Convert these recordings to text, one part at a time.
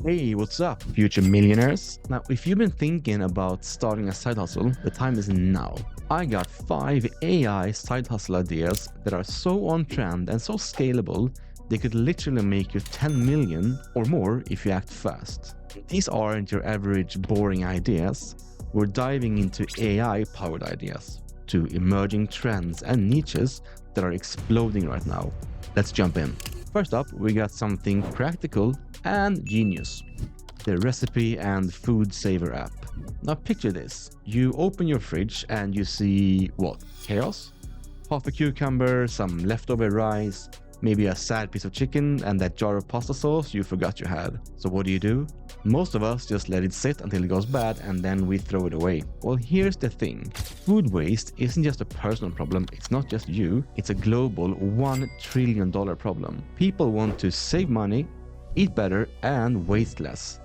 Hey, what's up, future millionaires? Now, if you've been thinking about starting a side hustle, the time is now. I got 5 AI side hustle ideas that are so on trend and so scalable, they could literally make you 10 million or more if you act fast. These aren't your average boring ideas. We're diving into AI-powered ideas, to emerging trends and niches that are exploding right now. Let's jump in. First up, we got something practical and genius: the recipe and food saver app. Now picture this: you open your fridge and you see what? Chaos? Half a cucumber, some leftover rice, maybe a sad piece of chicken, and that jar of pasta sauce you forgot you had. So what do? Most of us just let it sit until it goes bad and then we throw it away. Well, here's the thing. Food waste isn't just a personal problem, it's not just you, it's a global $1 trillion problem. People want to save money, eat better, and waste less.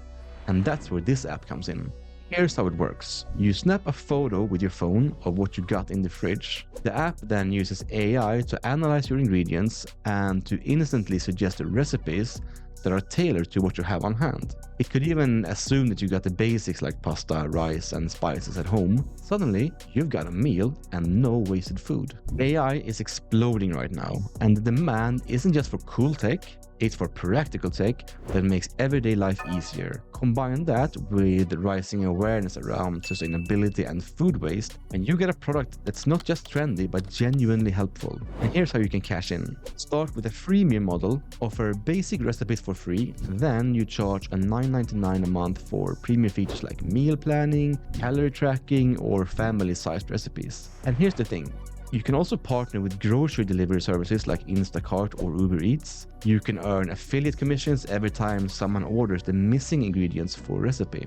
And that's where this app comes in. Here's how it works. You snap a photo with your phone of what you got in the fridge. The app then uses AI to analyze your ingredients and to instantly suggest recipes that are tailored to what you have on hand. It could even assume that you got the basics like pasta, rice, and spices at home. Suddenly, you've got a meal and no wasted food. AI is exploding right now, and the demand isn't just for cool tech, it's for practical tech that makes everyday life easier. Combine that with rising awareness around sustainability and food waste, and you get a product that's not just trendy but genuinely helpful. And here's how you can cash in. Start with a freemium model, offer basic recipes for free, then you charge a $9.99 a month for premium features like meal planning, calorie tracking, or family-sized recipes. And here's the thing. You can also partner with grocery delivery services like Instacart or Uber Eats. You can earn affiliate commissions every time someone orders the missing ingredients for a recipe.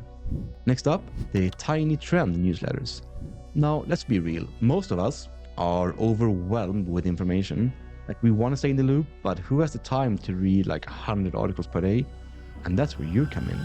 Next up, the tiny trend newsletters. Now, let's be real. Most of us are overwhelmed with information. Like, we want to stay in the loop, but who has the time to read like 100 articles per day? And that's where you come in.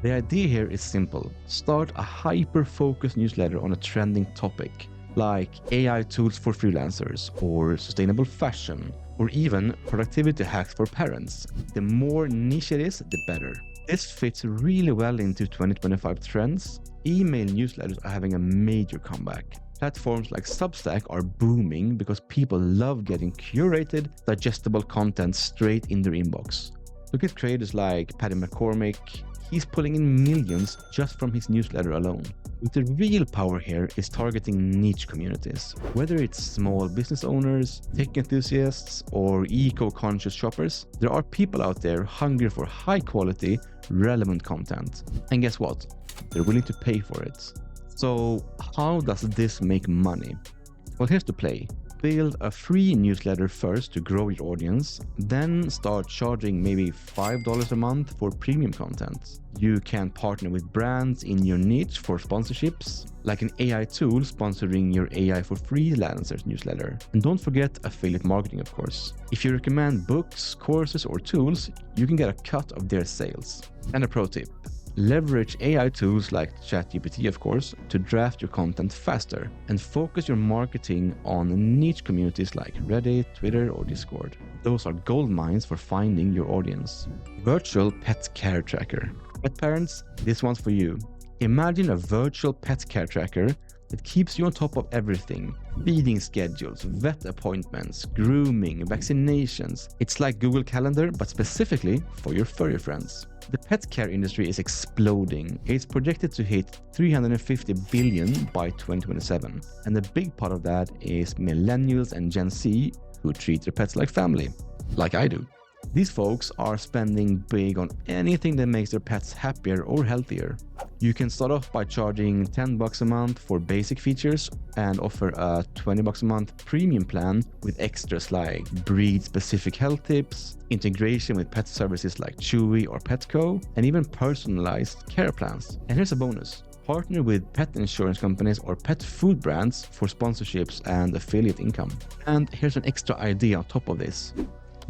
The idea here is simple. Start a hyper-focused newsletter on a trending topic, like AI tools for freelancers, or sustainable fashion, or even productivity hacks for parents. The more niche it is, the better. This fits really well into 2025 trends. Email newsletters are having a major comeback. Platforms like Substack are booming because people love getting curated, digestible content straight in their inbox. Look at creators like Paddy McCormick. He's pulling in millions just from his newsletter alone. But the real power here is targeting niche communities. Whether it's small business owners, tech enthusiasts, or eco-conscious shoppers, there are people out there hungry for high-quality, relevant content. And guess what? They're willing to pay for it. So how does this make money? Well, here's the play. Build a free newsletter first to grow your audience, then start charging maybe $5 a month for premium content. You can partner with brands in your niche for sponsorships, like an AI tool sponsoring your AI for freelancers newsletter. And don't forget affiliate marketing, of course. If you recommend books, courses, or tools, you can get a cut of their sales. And a pro tip. Leverage AI tools like ChatGPT, of course, to draft your content faster, and focus your marketing on niche communities like Reddit, Twitter, or Discord. Those are gold mines for finding your audience. Virtual pet care tracker. Pet parents, this one's for you. Imagine a virtual pet care tracker that keeps you on top of everything. Feeding schedules, vet appointments, grooming, vaccinations. It's like Google Calendar, but specifically for your furry friends. The pet care industry is exploding. It's projected to hit $350 billion by 2027. And a big part of that is millennials and Gen Z who treat their pets like family, like I do. These folks are spending big on anything that makes their pets happier or healthier. You can start off by charging $10 a month for basic features and offer a $20 a month premium plan with extras like breed-specific health tips, integration with pet services like Chewy or Petco, and even personalized care plans. And here's a bonus. Partner with pet insurance companies or pet food brands for sponsorships and affiliate income. And here's an extra idea on top of this.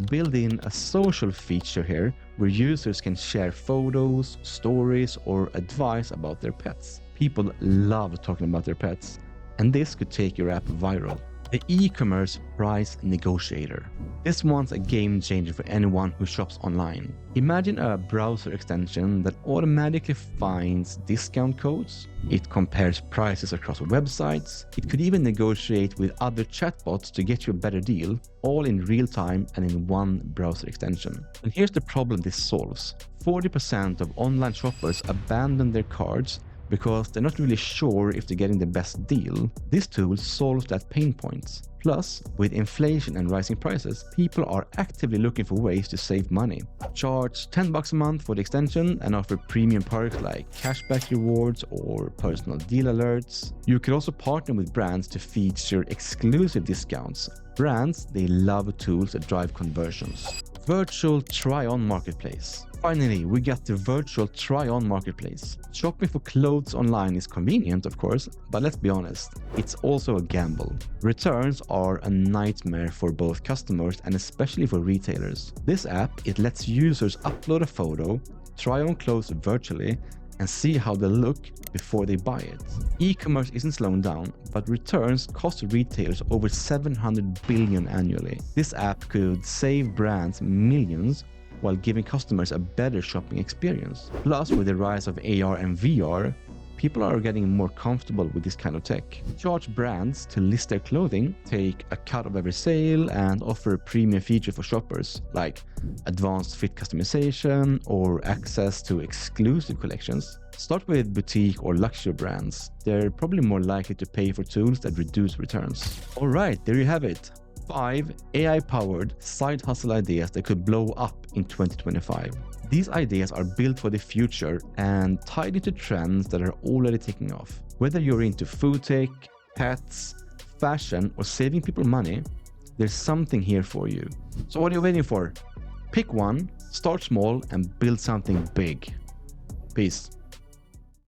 Build in a social feature here where users can share photos, stories, or advice about their pets. People love talking about their pets, and this could take your app viral. The e-commerce price negotiator. This one's a game changer for anyone who shops online. Imagine a browser extension that automatically finds discount codes. It compares prices across websites. It could even negotiate with other chatbots to get you a better deal, all in real time and in one browser extension. And here's the problem this solves. 40% of online shoppers abandon their carts because they're not really sure if they're getting the best deal. This tool solves that pain point. Plus, with inflation and rising prices, people are actively looking for ways to save money. Charge $10 a month for the extension and offer premium perks like cashback rewards or personal deal alerts. You could also partner with brands to feature exclusive discounts. Brands, they love tools that drive conversions. Virtual try-on marketplace. Finally, we got the virtual try-on marketplace. Shopping for clothes online is convenient, of course, but let's be honest, it's also a gamble. Returns are a nightmare for both customers and especially for retailers. This app, it lets users upload a photo, try on clothes virtually, and see how they look before they buy it. E-commerce isn't slowing down, but returns cost retailers over $700 billion annually. This app could save brands millions while giving customers a better shopping experience. Plus, with the rise of AR and VR, people are getting more comfortable with this kind of tech. Charge brands to list their clothing, take a cut of every sale, and offer a premium feature for shoppers, like advanced fit customization or access to exclusive collections. Start with boutique or luxury brands. They're probably more likely to pay for tools that reduce returns. Alright, there you have it. 5 AI-powered side hustle ideas that could blow up in 2025. These ideas are built for the future and tied into trends that are already taking off. Whether you're into food tech, pets, fashion, or saving people money, there's something here for you. So what are you waiting for? Pick one, start small, and build something big. Peace.